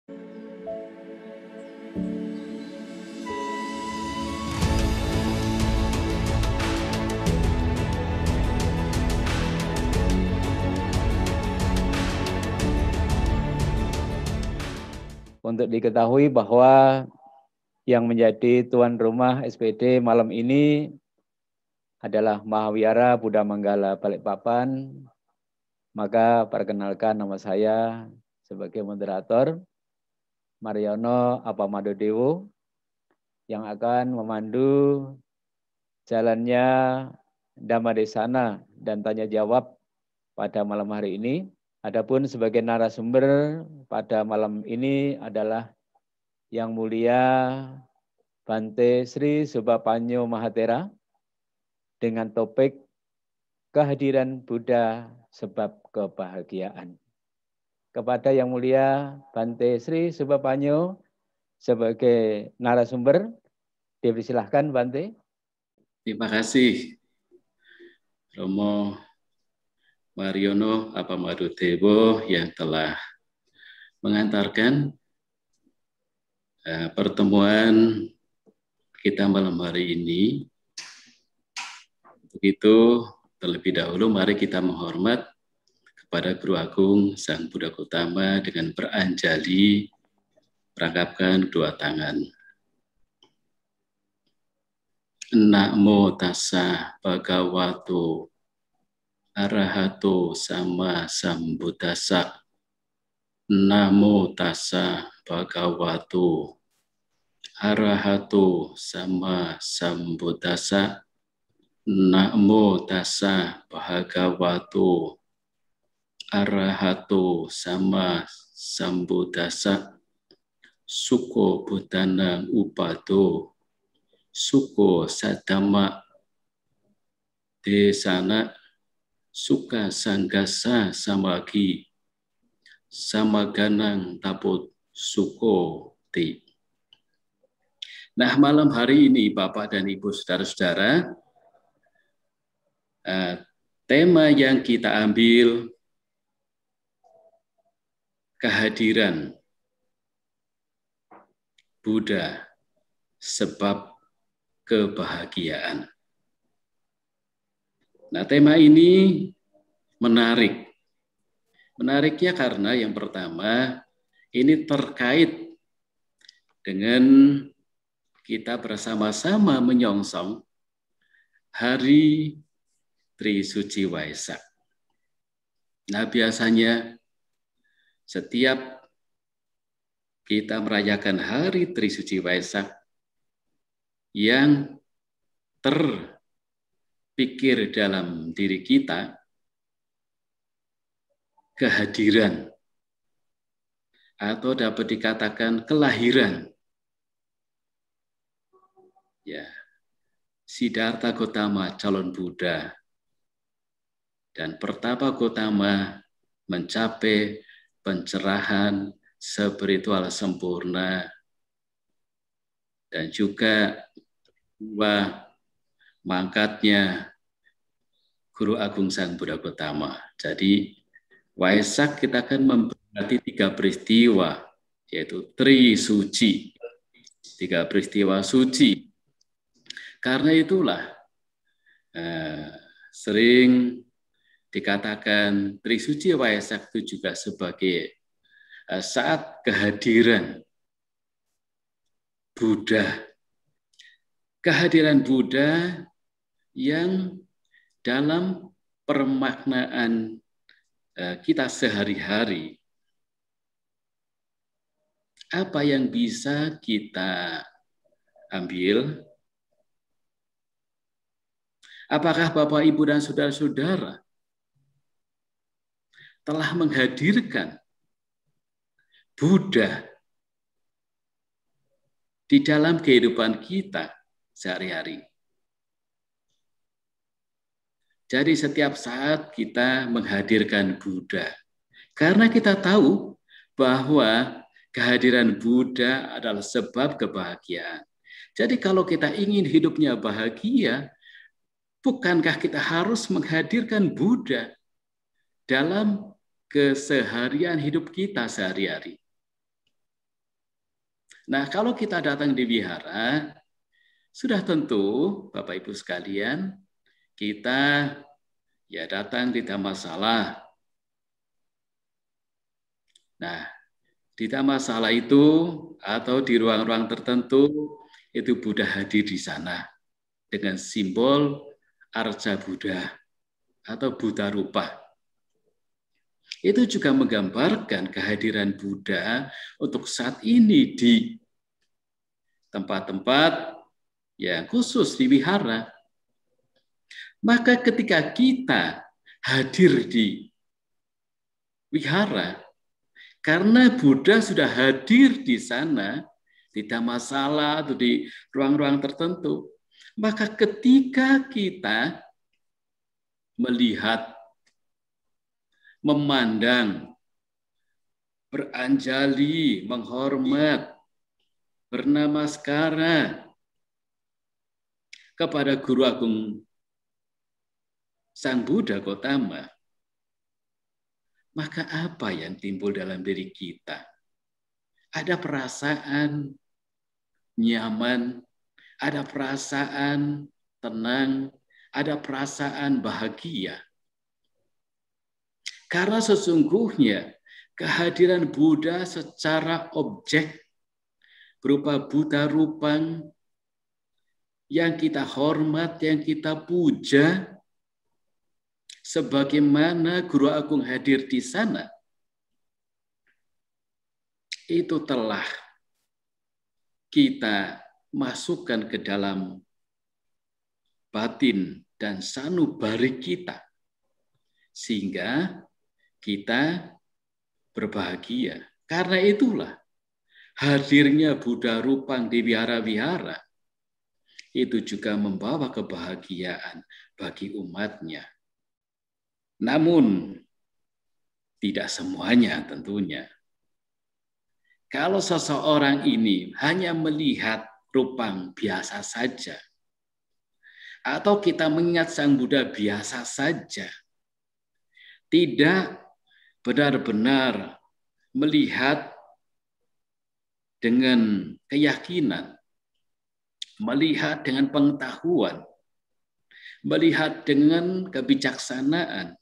Untuk diketahui bahwa yang menjadi tuan rumah SPD malam ini adalah Mahawiara Buddha Manggala Balikpapan. Maka perkenalkan nama saya sebagai moderator, Mariono Apamadodewo, yang akan memandu jalannya Dhammadesana dan tanya jawab pada malam hari ini. Adapun sebagai narasumber pada malam ini adalah Yang Mulia Bante Sri Subapanyo Mahatera dengan topik kehadiran Buddha sebab kebahagiaan. Kepada Yang Mulia Bante Sri Subapanyo sebagai narasumber, dipersilahkan Bante. Terima kasih Romo Mariono Apamadodewo yang telah mengantarkan pertemuan kita malam hari ini. Begitu terlebih dahulu mari kita menghormat kepada Guru Agung Sang Buddha Gautama dengan beranjali merangkapkan kedua tangan. Namo tassa bhagavato arahato sama sambuddhassa. Namo tassa bhagavato arahato sama sambuddhassa. Namo tassa bhagavato arahato sama sambuddhassa. Suko buddhanang upado suko sadama desana suka sanggasa samagi samaganang taput suko ti. Nah, malam hari ini Bapak dan Ibu saudara-saudara, tema yang kita ambil kehadiran Buddha sebab kebahagiaan. Nah, tema ini menarik. Menariknya karena yang pertama, ini terkait dengan kita bersama-sama menyongsong Hari Trisuci Waisak. Nah, biasanya setiap kita merayakan Hari Trisuci Waisak, yang terpikir dalam diri kita kehadiran atau dapat dikatakan kelahiran Siddhartha Gautama calon Buddha dan Pertapa Gautama mencapai pencerahan spiritual sempurna dan juga mangkatnya Guru Agung Sang Buddha Gautama. Jadi Waisak kita akan memperingati 3 peristiwa, yaitu Trisuci, 3 peristiwa suci. Karena itulah sering dikatakan Trisuci Waisak itu juga sebagai saat kehadiran Buddha. Kehadiran Buddha yang dalam permaknaan kita sehari-hari, apa yang bisa kita ambil? Apakah Bapak, Ibu, dan saudara-saudara telah menghadirkan Buddha di dalam kehidupan kita sehari-hari? Jadi setiap saat kita menghadirkan Buddha. Karena kita tahu bahwa kehadiran Buddha adalah sebab kebahagiaan. Jadi kalau kita ingin hidupnya bahagia, bukankah kita harus menghadirkan Buddha dalam keseharian hidup kita sehari-hari? Nah, kalau kita datang di wihara, sudah tentu Bapak Ibu sekalian, kita ya datang tidak masalah. Nah, tidak masalah itu atau di ruang-ruang tertentu itu Buddha hadir di sana dengan simbol arca Buddha atau Buddha rupa. Itu juga menggambarkan kehadiran Buddha untuk saat ini di tempat-tempat yang khusus di wihara. Maka ketika kita hadir di wihara, karena Buddha sudah hadir di sana, tidak masalah atau di ruang-ruang tertentu, maka ketika kita melihat, memandang, beranjali, menghormat, bernamaskara kepada Guru Agung Sang Buddha Gautama, maka apa yang timbul dalam diri kita? Ada perasaan nyaman, ada perasaan tenang, ada perasaan bahagia. Karena sesungguhnya kehadiran Buddha secara objek berupa Buddha rupang yang kita hormat, yang kita puja, sebagaimana Guru Agung hadir di sana, itu telah kita masukkan ke dalam batin dan sanubari kita, sehingga kita berbahagia. Karena itulah hadirnya Buddha rupang di wihara-wihara itu juga membawa kebahagiaan bagi umatnya. Namun tidak semuanya tentunya. Kalau seseorang ini hanya melihat rupang biasa saja, atau kita mengingat Sang Buddha biasa saja, tidak benar-benar melihat dengan keyakinan, melihat dengan pengetahuan, melihat dengan kebijaksanaan,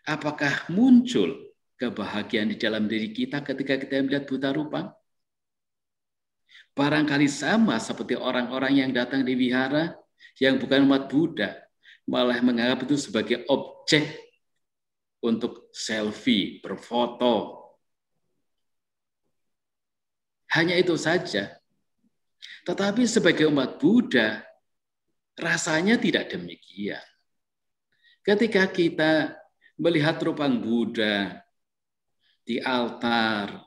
apakah muncul kebahagiaan di dalam diri kita ketika kita melihat Buddha rupang? Barangkali sama seperti orang-orang yang datang di wihara yang bukan umat Buddha, malah menganggap itu sebagai objek untuk selfie, berfoto. Hanya itu saja. Tetapi sebagai umat Buddha, rasanya tidak demikian. Ketika kita melihat rupang Buddha di altar,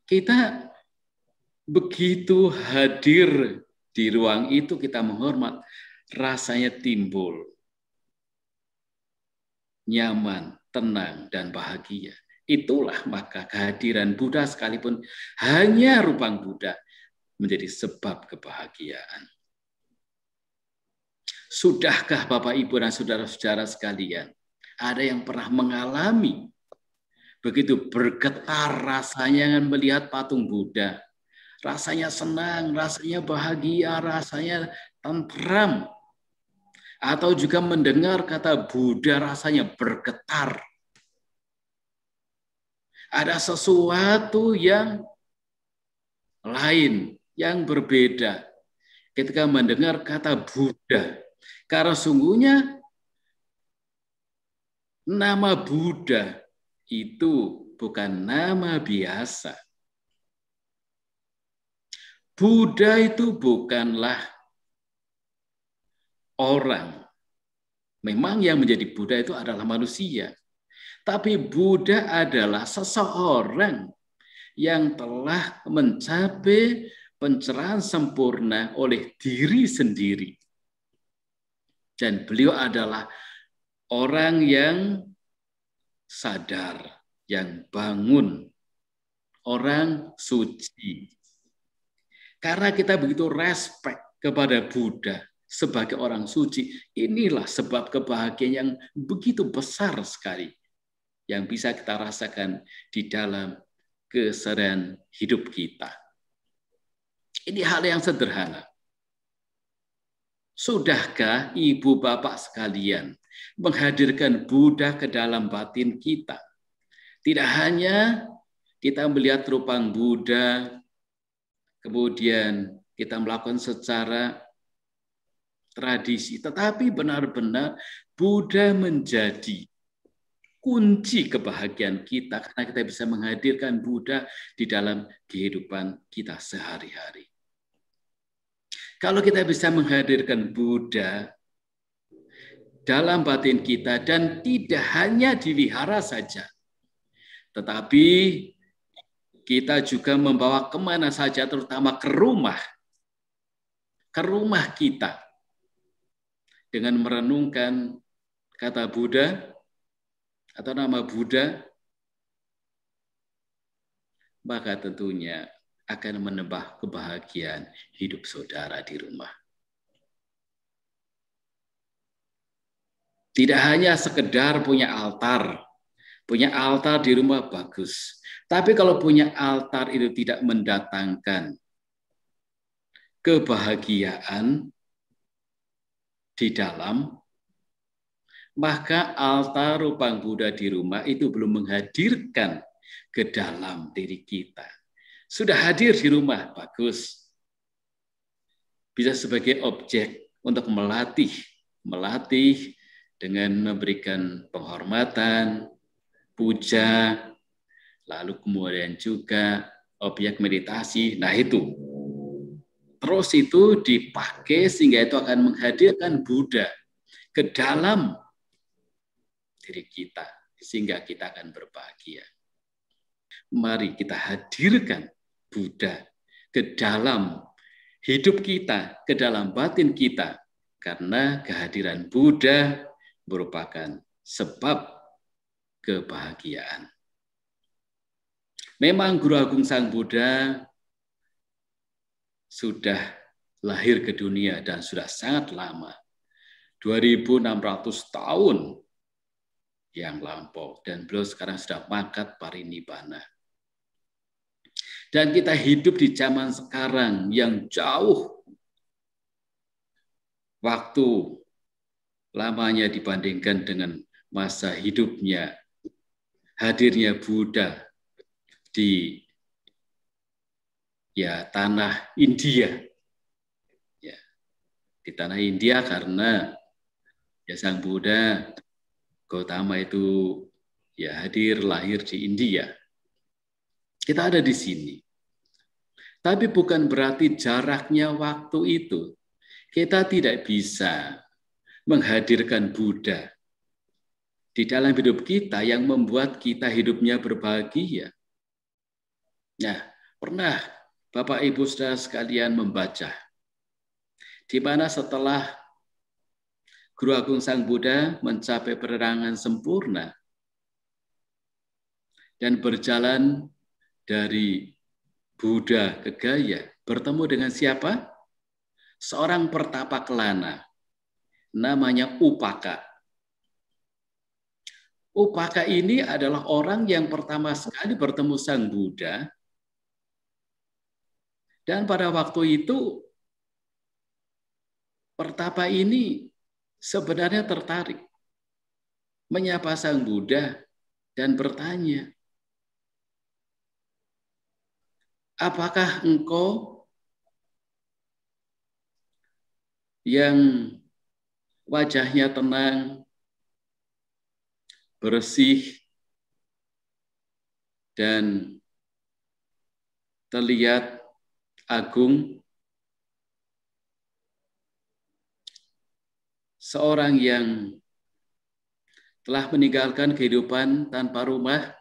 kita begitu hadir di ruang itu, kita menghormat, rasanya timbul nyaman, tenang, dan bahagia. Itulah maka kehadiran Buddha sekalipun hanya rupang Buddha menjadi sebab kebahagiaan. Sudahkah Bapak, Ibu, dan saudara-saudara sekalian, ada yang pernah mengalami begitu bergetar rasanya melihat patung Buddha? Rasanya senang, rasanya bahagia, rasanya tentram. Atau juga mendengar kata Buddha rasanya bergetar. Ada sesuatu yang lain, yang berbeda ketika mendengar kata Buddha. Karena sungguhnya nama Buddha itu bukan nama biasa. Buddha itu bukanlah orang. Memang yang menjadi Buddha itu adalah manusia. Tapi Buddha adalah seseorang yang telah mencapai pencerahan sempurna oleh diri sendiri. Dan beliau adalah orang yang sadar, yang bangun, orang suci. Karena kita begitu respect kepada Buddha sebagai orang suci, inilah sebab kebahagiaan yang begitu besar sekali yang bisa kita rasakan di dalam keseharian hidup kita. Ini hal yang sederhana. Sudahkah ibu bapak sekalian menghadirkan Buddha ke dalam batin kita? Tidak hanya kita melihat rupang Buddha, kemudian kita melakukan secara tradisi, tetapi benar-benar Buddha menjadi kunci kebahagiaan kita karena kita bisa menghadirkan Buddha di dalam kehidupan kita sehari-hari. Kalau kita bisa menghadirkan Buddha dalam batin kita dan tidak hanya dipelihara saja, tetapi kita juga membawa kemana saja, terutama ke rumah kita, dengan merenungkan kata Buddha atau nama Buddha, maka tentunya akan menambah kebahagiaan hidup saudara di rumah. Tidak hanya sekedar punya altar di rumah bagus. Tapi kalau punya altar itu tidak mendatangkan kebahagiaan di dalam, maka altar rupang Buddha di rumah itu belum menghadirkan ke dalam diri kita. Sudah hadir di rumah, bagus. Bisa sebagai objek untuk melatih dengan memberikan penghormatan, puja, lalu kemudian juga objek meditasi. Nah itu. Terus itu dipakai sehingga itu akan menghadirkan Buddha ke dalam diri kita. Sehingga kita akan berbahagia. Mari kita hadirkan Buddha ke dalam hidup kita, ke dalam batin kita. Karena kehadiran Buddha merupakan sebab kebahagiaan. Memang Guru Agung Sang Buddha sudah lahir ke dunia dan sudah sangat lama. 2.600 tahun yang lampau. Dan beliau sekarang sudah mangkat parinibbana. Dan kita hidup di zaman sekarang yang jauh waktu lamanya dibandingkan dengan masa hidupnya, hadirnya Buddha di tanah India. Ya, di tanah India karena Sang Buddha Gautama itu lahir di India. Kita ada di sini. Tapi bukan berarti jaraknya waktu itu kita tidak bisa menghadirkan Buddha di dalam hidup kita yang membuat kita hidupnya berbahagia. Nah, pernah Bapak Ibu Saudara sekalian membaca di mana setelah Guru Agung Sang Buddha mencapai penerangan sempurna dan berjalan dari Buddha ke Gaya, bertemu dengan siapa? Seorang pertapa kelana, namanya Upaka. Upaka ini adalah orang yang pertama sekali bertemu Sang Buddha, dan pada waktu itu pertapa ini sebenarnya tertarik menyapa Sang Buddha dan bertanya, apakah engkau yang wajahnya tenang, bersih, dan terlihat agung, seorang yang telah meninggalkan kehidupan tanpa rumah,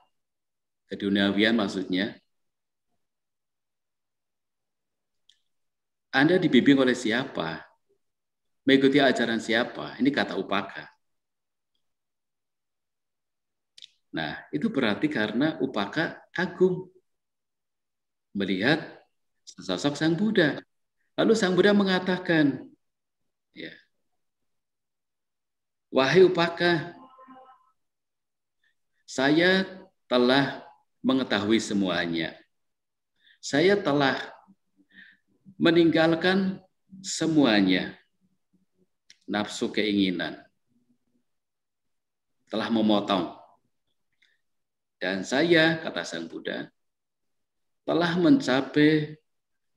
keduniawian maksudnya, Anda dibimbing oleh siapa? Mengikuti ajaran siapa? Ini kata Upaka. Nah, itu berarti karena Upaka kagum melihat sosok Sang Buddha. Lalu Sang Buddha mengatakan, wahai Upaka, saya telah mengetahui semuanya. Saya telah meninggalkan semuanya, nafsu keinginan, telah memotong. Dan saya, kata Sang Buddha, telah mencapai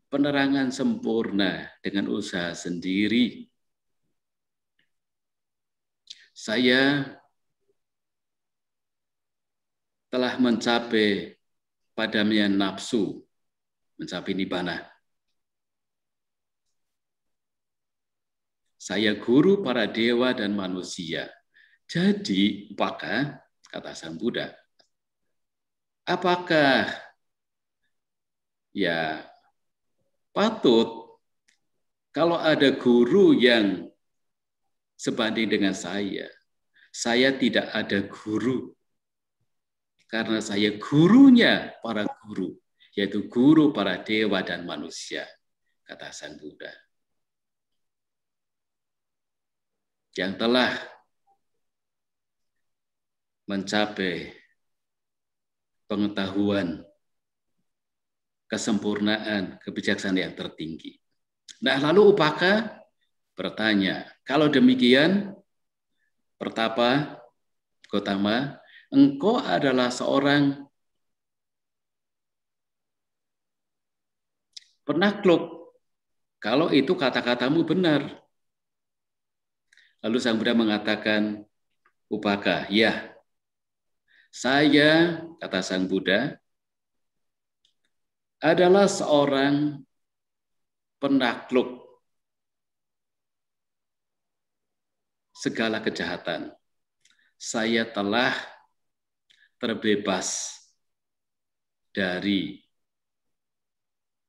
penerangan sempurna dengan usaha sendiri. Saya telah mencapai padamnya nafsu, mencapai nibbana. Saya guru para dewa dan manusia. Jadi, apakah, kata Sang Buddha, apakah ya patut kalau ada guru yang sebanding dengan saya tidak ada guru. Karena saya gurunya para guru, yaitu guru para dewa dan manusia, kata Sang Buddha. Yang telah mencapai pengetahuan, kesempurnaan, kebijaksanaan yang tertinggi. Nah, lalu Upaka bertanya, kalau demikian, Pertapa Gotama, engkau adalah seorang penakluk. Kalau itu kata-katamu benar. Lalu Sang Buddha mengatakan, Upaka, ya, saya, kata Sang Buddha, adalah seorang penakluk segala kejahatan. Saya telah terbebas dari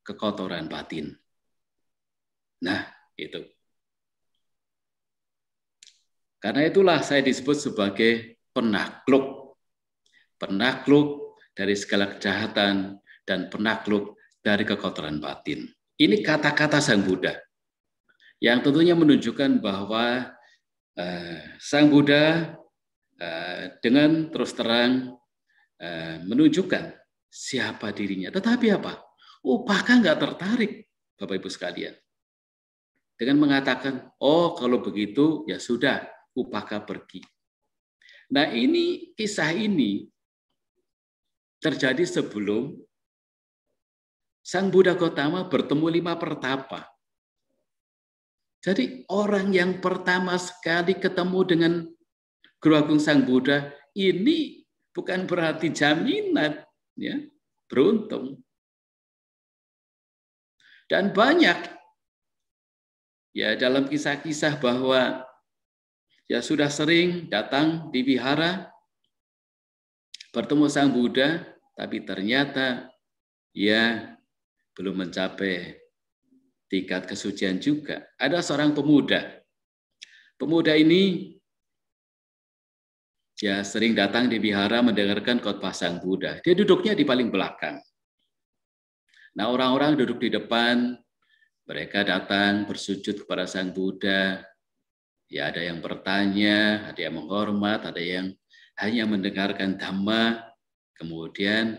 kekotoran batin. Nah, itu. Karena itulah saya disebut sebagai penakluk. Penakluk dari segala kejahatan dan penakluk dari kekotoran batin. Ini kata-kata Sang Buddha yang tentunya menunjukkan bahwa Sang Buddha dengan terus terang menunjukkan siapa dirinya. Tetapi apa? Upaka nggak tertarik, Bapak Ibu sekalian. Dengan mengatakan, oh kalau begitu ya sudah, Upaka pergi. Nah ini, kisah ini terjadi sebelum Sang Buddha Gotama bertemu 5 pertapa. Jadi orang yang pertama sekali ketemu dengan Guru Agung Sang Buddha ini bukan berarti jaminan, ya, beruntung. Dan banyak ya dalam kisah-kisah bahwa ya sudah sering datang di wihara bertemu Sang Buddha, tapi ternyata ya belum mencapai tingkat kesucian juga. Ada seorang pemuda. Pemuda ini ya sering datang di wihara mendengarkan khotbah Sang Buddha. Dia duduknya di paling belakang. Nah, orang-orang duduk di depan, mereka datang bersujud kepada Sang Buddha. Ya, ada yang bertanya, ada yang menghormat, ada yang hanya mendengarkan dhamma. Kemudian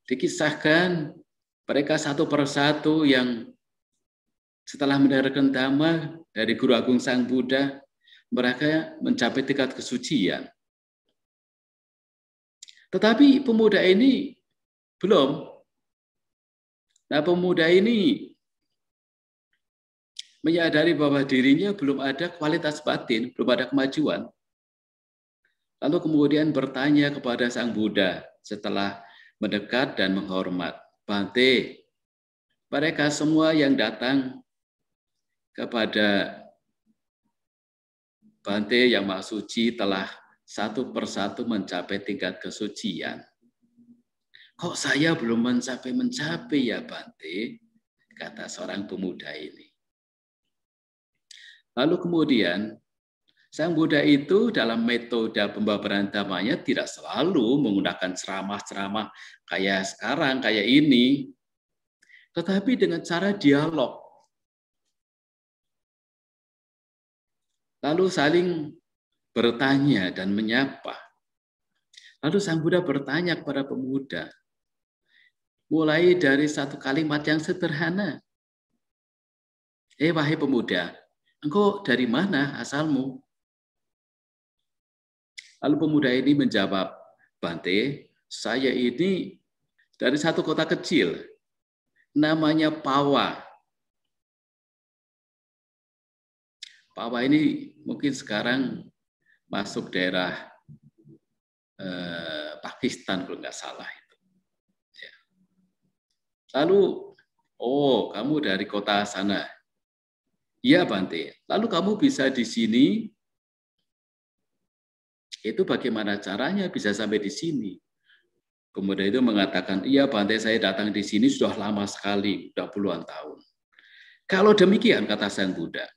dikisahkan mereka satu persatu yang setelah mendengarkan dhamma dari Guru Agung Sang Buddha, mereka mencapai tingkat kesucian. Tetapi pemuda ini belum. Nah, pemuda ini menyadari bahwa dirinya belum ada kualitas batin, belum ada kemajuan. Lalu kemudian bertanya kepada Sang Buddha setelah mendekat dan menghormat. Bante, mereka semua yang datang kepada Bante yang Maha Suci telah satu persatu mencapai tingkat kesucian. Kok saya belum mencapai ya Bante? Kata seorang pemuda ini. Lalu kemudian Sang Buddha itu dalam metode pembabaran dhammanya tidak selalu menggunakan ceramah-ceramah kayak sekarang, kayak ini. Tetapi dengan cara dialog. Lalu saling bertanya dan menyapa. Lalu Sang Buddha bertanya kepada pemuda. Mulai dari satu kalimat yang sederhana. wahai pemuda, engkau dari mana asalmu? Lalu pemuda ini menjawab, Bante, saya ini dari satu kota kecil, namanya Pawa. Pawa ini mungkin sekarang masuk daerah Pakistan kalau nggak salah itu. Ya. Lalu, oh kamu dari kota sana? Iya Bante. Lalu kamu bisa di sini? Itu bagaimana caranya bisa sampai di sini? Pemuda itu mengatakan, iya Bante, saya datang di sini sudah lama sekali, sudah puluhan tahun. Kalau demikian, kata Sang Buddha,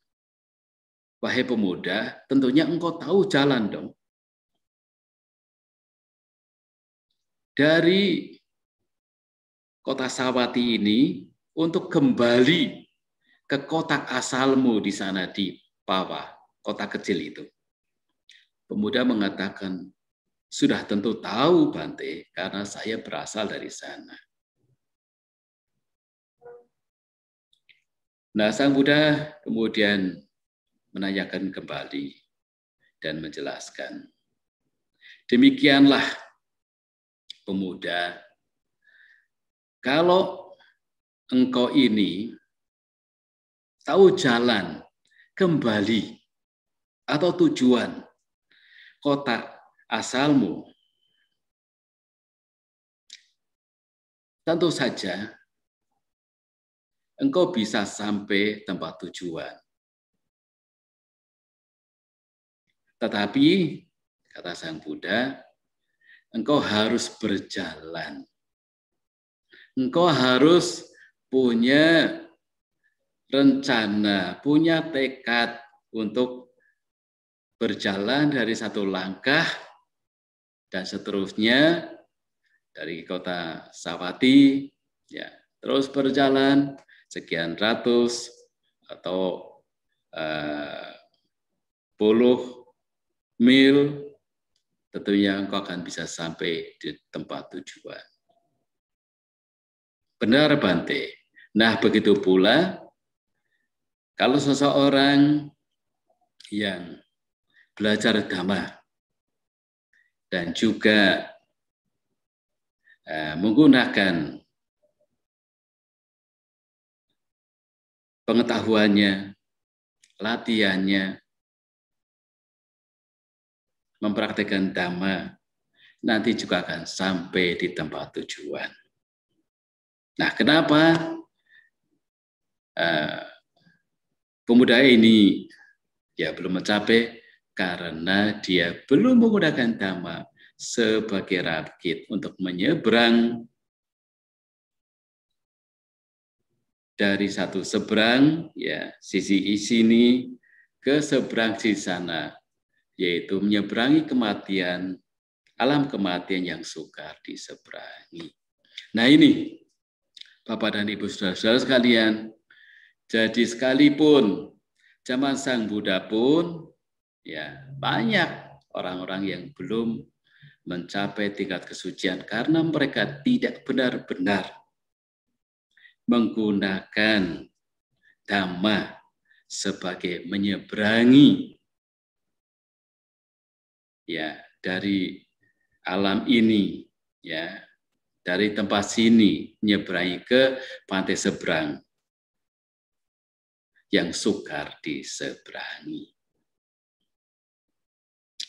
wahai pemuda, tentunya engkau tahu jalan dong. Dari kota Sawati ini, untuk kembali ke kota asalmu di sana di Pawa, kota kecil itu. Pemuda mengatakan, sudah tentu tahu Bante, karena saya berasal dari sana. Nah, Sang Buddha kemudian menanyakan kembali dan menjelaskan. Demikianlah pemuda, kalau engkau ini tahu jalan kembali atau tujuan kota asalmu, tentu saja engkau bisa sampai tempat tujuan. Tetapi, kata Sang Buddha, engkau harus berjalan. Engkau harus punya rencana, punya tekad untuk berjalan dari satu langkah dan seterusnya dari kota Sawati, ya, terus berjalan sekian ratus atau puluh mil, tentunya engkau akan bisa sampai di tempat tujuan. Benar Bante. Nah, begitu pula kalau seseorang yang belajar Dhamma dan juga menggunakan pengetahuannya, latihannya, mempraktikkan Dhamma, nanti juga akan sampai di tempat tujuan. Nah, kenapa pemuda ini ya belum mencapai? Karena dia belum menggunakan Dhamma sebagai rakit untuk menyeberang dari satu seberang, ya sisi sini ke seberang di sana, yaitu menyeberangi kematian, alam kematian yang sukar diseberangi. Nah ini, Bapak dan Ibu saudara-saudara sekalian, jadi sekalipun zaman Sang Buddha pun, ya banyak orang-orang yang belum mencapai tingkat kesucian karena mereka tidak benar-benar menggunakan Dhamma sebagai menyeberangi ya dari alam ini, ya dari tempat sini menyeberangi ke pantai seberang yang sukar diseberangi.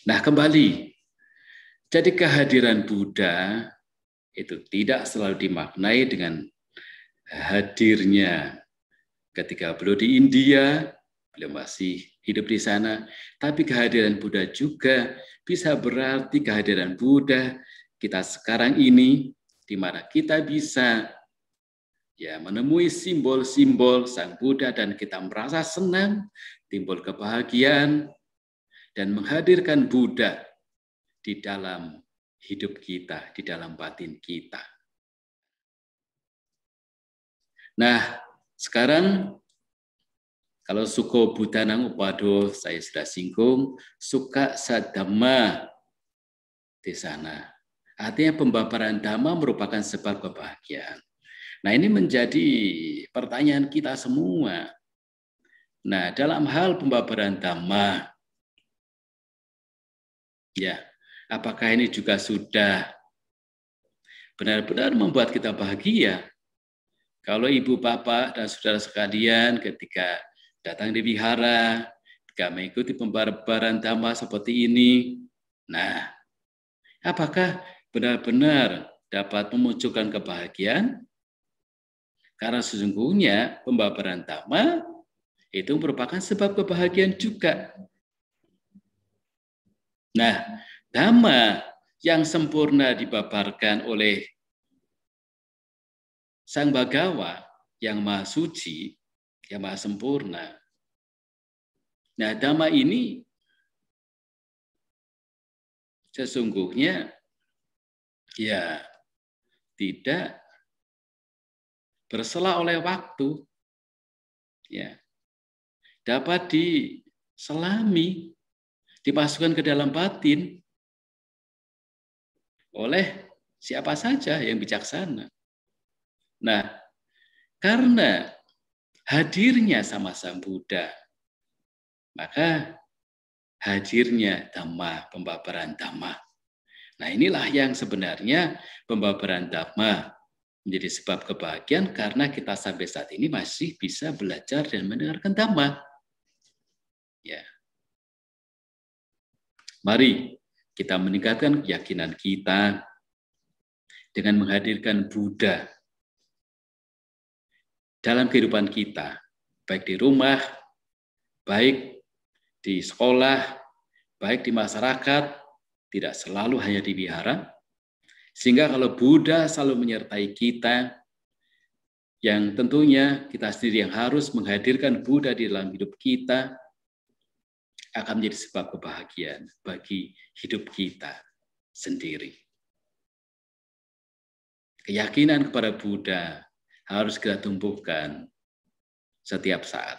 Nah, kembali, jadi kehadiran Buddha itu tidak selalu dimaknai dengan hadirnya ketika beliau di India, beliau masih hidup di sana, tapi kehadiran Buddha juga bisa berarti kehadiran Buddha kita sekarang ini, di mana kita bisa ya menemui simbol-simbol Sang Buddha dan kita merasa senang, timbul kebahagiaan, dan menghadirkan Buddha di dalam hidup kita, di dalam batin kita. Nah, sekarang kalau Suko Buddhanang Upado saya sudah singgung, suka sadhamma di sana. Artinya pembabaran Dhamma merupakan sebab kebahagiaan. Nah ini menjadi pertanyaan kita semua. Nah, dalam hal pembabaran Dhamma, ya, apakah ini juga sudah benar-benar membuat kita bahagia? Kalau ibu, bapak, dan saudara sekalian ketika datang di wihara, ketika mengikuti pembabaran Dhamma seperti ini, nah, apakah benar-benar dapat memunculkan kebahagiaan? Karena sesungguhnya pembabaran Dhamma itu merupakan sebab kebahagiaan juga. Nah, Dhamma yang sempurna dibabarkan oleh Sang Bhagawa yang maha suci, yang maha sempurna. Nah, Dhamma ini sesungguhnya ya tidak bersela oleh waktu, ya dapat diselami, dimasukkan ke dalam batin oleh siapa saja yang bijaksana. Nah, karena hadirnya sama Sang Buddha, maka hadirnya Dhamma, pembabaran Dhamma. Nah, inilah yang sebenarnya pembabaran Dhamma menjadi sebab kebahagiaan karena kita sampai saat ini masih bisa belajar dan mendengarkan Dhamma. Ya. Mari kita meningkatkan keyakinan kita dengan menghadirkan Buddha dalam kehidupan kita, baik di rumah, baik di sekolah, baik di masyarakat, tidak selalu hanya di wihara. Sehingga kalau Buddha selalu menyertai kita, yang tentunya kita sendiri yang harus menghadirkan Buddha di dalam hidup kita, akan menjadi sebab kebahagiaan bagi hidup kita sendiri. Keyakinan kepada Buddha harus kita tumbuhkan setiap saat.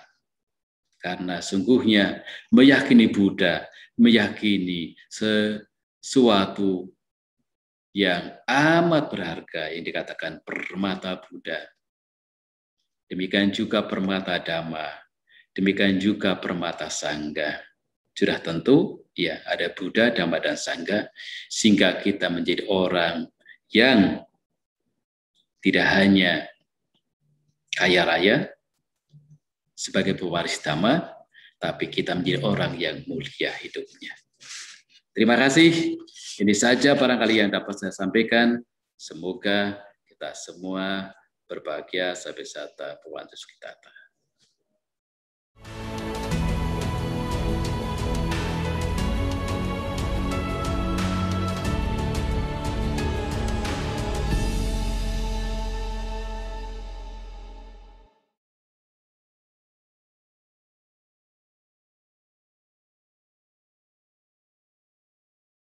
Karena sungguhnya meyakini Buddha, meyakini sesuatu yang amat berharga yang dikatakan permata Buddha. Demikian juga permata Dhamma, demikian juga permata Sangha. Sudah tentu, ya ada Buddha, Dhamma, dan Sangha, sehingga kita menjadi orang yang tidak hanya kaya raya sebagai pewaris Dhamma, tapi kita menjadi orang yang mulia hidupnya. Terima kasih. Ini saja barangkali yang dapat saya sampaikan. Semoga kita semua berbahagia sampai sata Bhavantu Sukhitata.